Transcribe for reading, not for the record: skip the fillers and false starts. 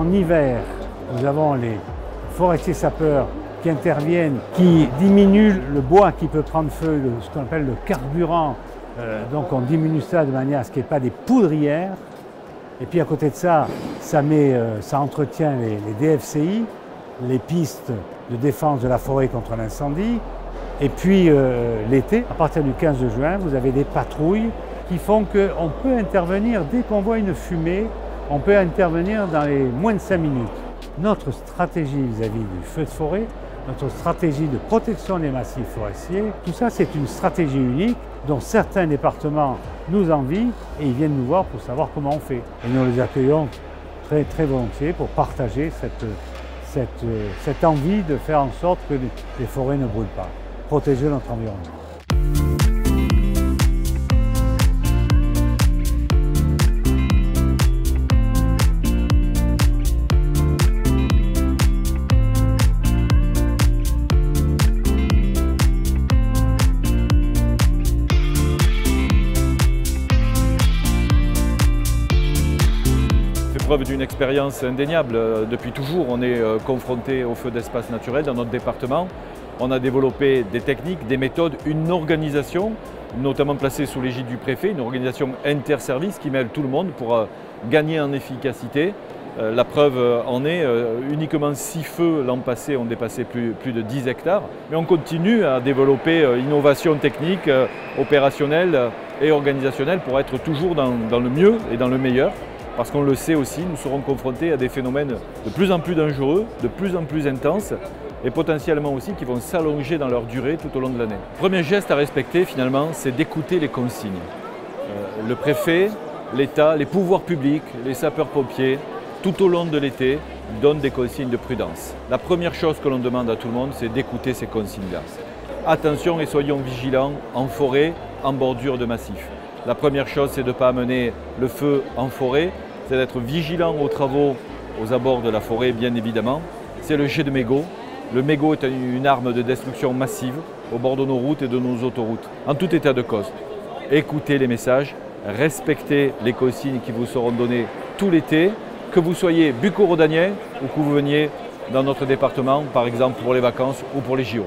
En hiver, nous avons les forestiers sapeurs qui interviennent, qui diminuent le bois qui peut prendre feu, ce qu'on appelle le carburant. Donc on diminue ça de manière à ce qu'il n'y ait pas des poudrières. Et puis à côté de ça, ça entretient les DFCI, les pistes de défense de la forêt contre l'incendie. Et puis l'été, à partir du 15 juin, vous avez des patrouilles qui font qu'on peut intervenir dès qu'on voit une fumée, on peut intervenir dans les moins de 5 minutes. Notre stratégie vis-à-vis du feu de forêt, notre stratégie de protection des massifs forestiers, tout ça c'est une stratégie unique dont certains départements nous envient et ils viennent nous voir pour savoir comment on fait. Et nous les accueillons très, très volontiers pour partager cette envie de faire en sorte que les forêts ne brûlent pas, protéger notre environnement. Preuve d'une expérience indéniable. Depuis toujours, on est confronté aux feux d'espace naturel dans notre département. On a développé des techniques, des méthodes, une organisation, notamment placée sous l'égide du préfet, une organisation interservice qui mêle tout le monde pour gagner en efficacité. La preuve en est, uniquement 6 feux l'an passé ont dépassé plus de 10 hectares. Mais on continue à développer innovation technique, opérationnelle et organisationnelle pour être toujours dans le mieux et dans le meilleur. Parce qu'on le sait aussi, nous serons confrontés à des phénomènes de plus en plus dangereux, de plus en plus intenses et potentiellement aussi qui vont s'allonger dans leur durée tout au long de l'année. Le premier geste à respecter finalement, c'est d'écouter les consignes. Le préfet, l'État, les pouvoirs publics, les sapeurs-pompiers, tout au long de l'été, donnent des consignes de prudence. La première chose que l'on demande à tout le monde, c'est d'écouter ces consignes-là. Attention et soyons vigilants en forêt, en bordure de massifs. La première chose, c'est de ne pas amener le feu en forêt, c'est d'être vigilant aux travaux aux abords de la forêt, bien évidemment. C'est le jet de mégots. Le mégot est une arme de destruction massive au bord de nos routes et de nos autoroutes. En tout état de cause, écoutez les messages, respectez les consignes qui vous seront données tout l'été, que vous soyez bucco-rhodanien ou que vous veniez dans notre département, par exemple pour les vacances ou pour les JO.